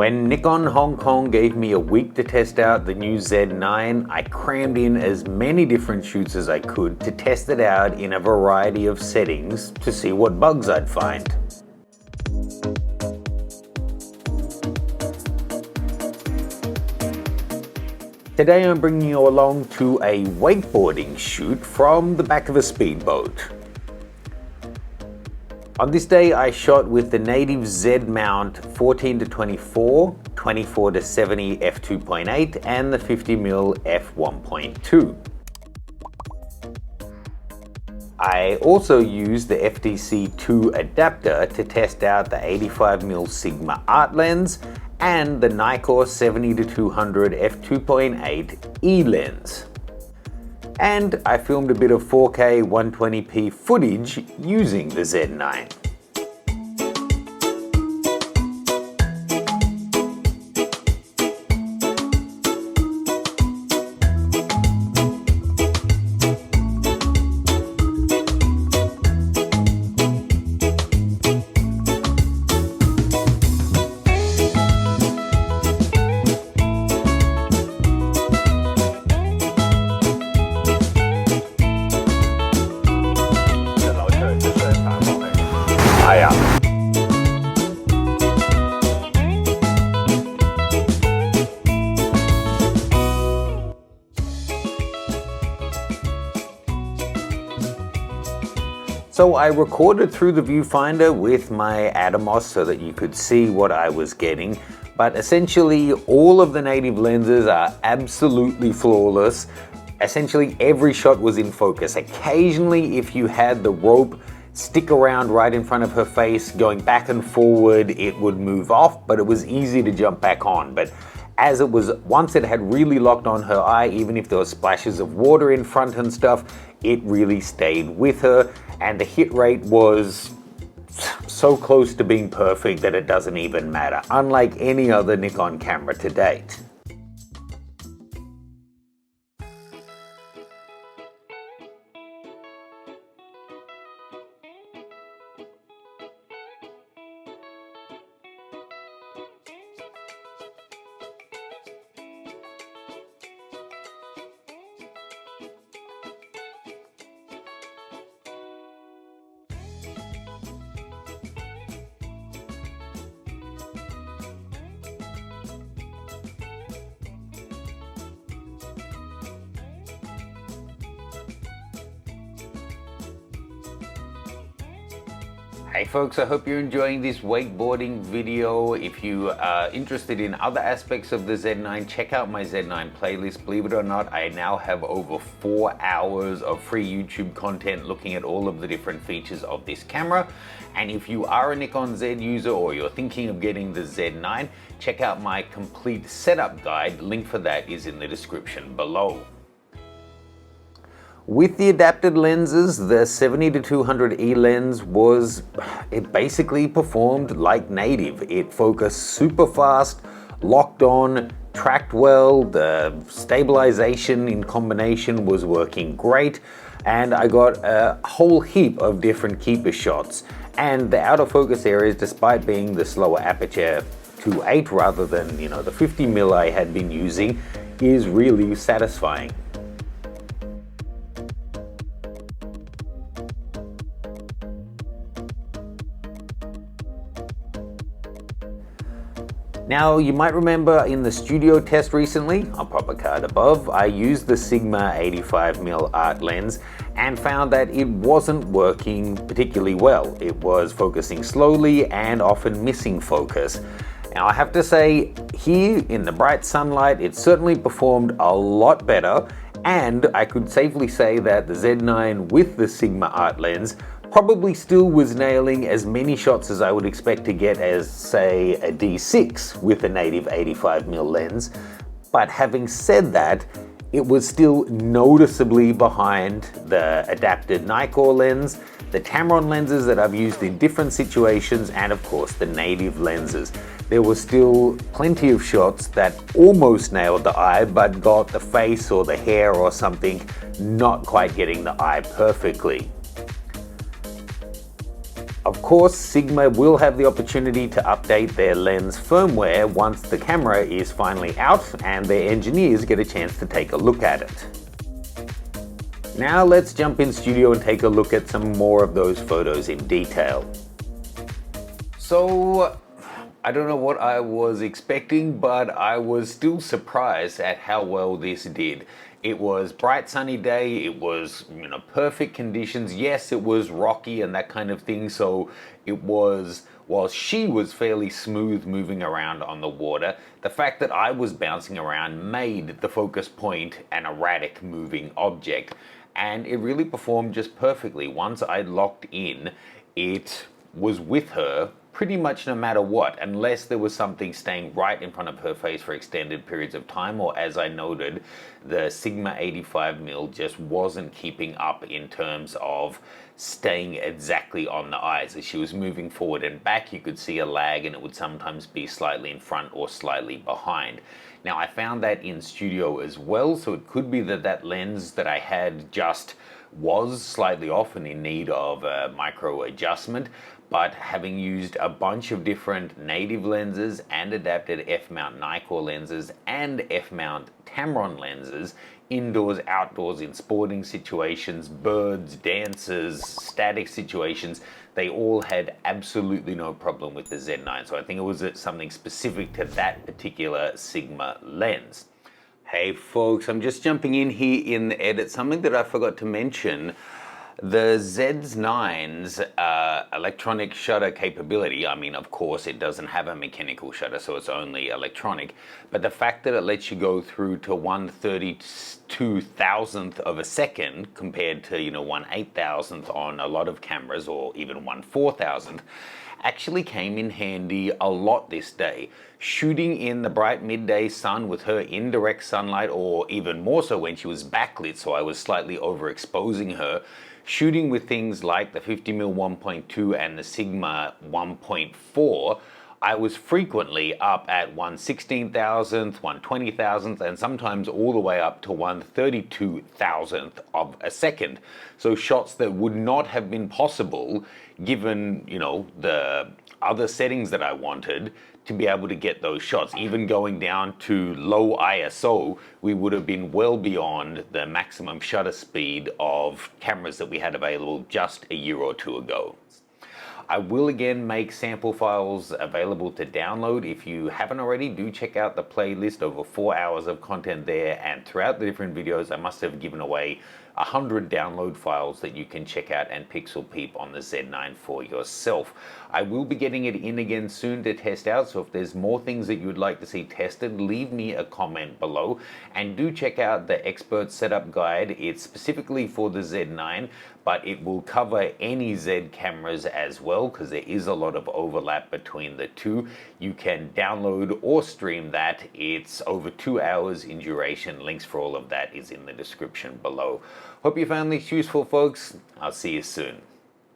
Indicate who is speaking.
Speaker 1: When Nikon Hong Kong gave me a week to test out the new Z9, I crammed in as many different shoots as I could to test it out in a variety of settings to see what bugs I'd find. Today I'm bringing you along to a wakeboarding shoot from the back of a speedboat. On this day I shot with the native Z mount 14-24, 24-70 f2.8 and the 50mm f1.2. I also used the FDC2 adapter to test out the 85mm Sigma art lens and the Nikkor 70-200 f2.8 E lens. And I filmed a bit of 4K 120p footage using the Z9. So I recorded through the viewfinder with my Atomos so that you could see what I was getting, but essentially all of the native lenses are absolutely flawless. Essentially every shot was in focus. Occasionally if you had the rope stick around right in front of her face going back and forward, it would move off, but it was easy to jump back on. But as it was, once it had really locked on her eye, even if there were splashes of water in front and stuff, it really stayed with her, and the hit rate was so close to being perfect that it doesn't even matter, unlike any other Nikon camera to date. Hey folks, I hope you're enjoying this wakeboarding video. If you are interested in other aspects of the Z9, check out my Z9 playlist. Believe it or not, I now have over 4 hours of free YouTube content looking at all of the different features of this camera. And if you are a Nikon Z user or you're thinking of getting the Z9, check out my complete setup guide. Link for that is in the description below. With the adapted lenses, the 70-200 E lens it basically performed like native. It focused super fast, locked on, tracked well, the stabilization in combination was working great, and I got a whole heap of different keeper shots. And the out of focus areas, despite being the slower aperture 2.8 rather than the 50mm I had been using, is really satisfying. Now, you might remember in the studio test recently, I'll pop a card above, I used the Sigma 85mm art lens and found that it wasn't working particularly well. It was focusing slowly and often missing focus. Now, I have to say, here in the bright sunlight, it certainly performed a lot better, and I could safely say that the Z9 with the Sigma art lens probably still was nailing as many shots as I would expect to get as, say, a D6 with a native 85mm lens. But having said that, it was still noticeably behind the adapted Nikkor lens, the Tamron lenses that I've used in different situations, and of course the native lenses. There were still plenty of shots that almost nailed the eye, but got the face or the hair or something not quite getting the eye perfectly. Of course, Sigma will have the opportunity to update their lens firmware once the camera is finally out and their engineers get a chance to take a look at it. Now let's jump in studio and take a look at some more of those photos in detail. So, I don't know what I was expecting, but I was still surprised at how well this did. It was bright sunny day, it was perfect conditions. Yes, it was rocky and that kind of thing, so it was, while she was fairly smooth moving around on the water, the fact that I was bouncing around made the focus point an erratic moving object. And it really performed just perfectly. Once I locked in, it was with her pretty much no matter what, unless there was something staying right in front of her face for extended periods of time, or as I noted, the Sigma 85mm just wasn't keeping up in terms of staying exactly on the eyes. As she was moving forward and back, you could see a lag, and it would sometimes be slightly in front or slightly behind. Now, I found that in studio as well, so it could be that that lens that I had just was slightly off and in need of a micro adjustment. But having used a bunch of different native lenses and adapted F-mount Nikkor lenses and F-mount Tamron lenses, indoors, outdoors, in sporting situations, birds, dancers, static situations, they all had absolutely no problem with the Z9. So I think it was something specific to that particular Sigma lens. Hey folks, I'm just jumping in here in the edit. Something that I forgot to mention. The Z9's electronic shutter capability, I mean, of course, it doesn't have a mechanical shutter, so it's only electronic, but the fact that it lets you go through to 1/32,000th of a second compared to, 1/8,000th on a lot of cameras, or even 1/4,000th, actually came in handy a lot this day. Shooting in the bright midday sun with her in direct sunlight, or even more so when she was backlit, so I was slightly overexposing her, shooting with things like the 50mm 1.2 and the Sigma 1.4, I was frequently up at 1/16,000th, 1/20,000th, and sometimes all the way up to 1/32,000th of a second. So shots that would not have been possible given, the other settings that I wanted to be able to get those shots. Even going down to low ISO, we would have been well beyond the maximum shutter speed of cameras that we had available just a year or two ago. I will again make sample files available to download. If you haven't already, do check out the playlist. Over 4 hours of content there, and throughout the different videos I must have given away 100 download files that you can check out and pixel peep on the Z9 for yourself. I will be getting it in again soon to test out, so if there's more things that you would like to see tested, leave me a comment below, and do check out the expert setup guide. It's specifically for the Z9, but it will cover any Z cameras as well, because there is a lot of overlap between the two. You can download or stream that. It's over 2 hours in duration. Links for all of that is in the description below. Hope you found this useful, folks. I'll see you soon.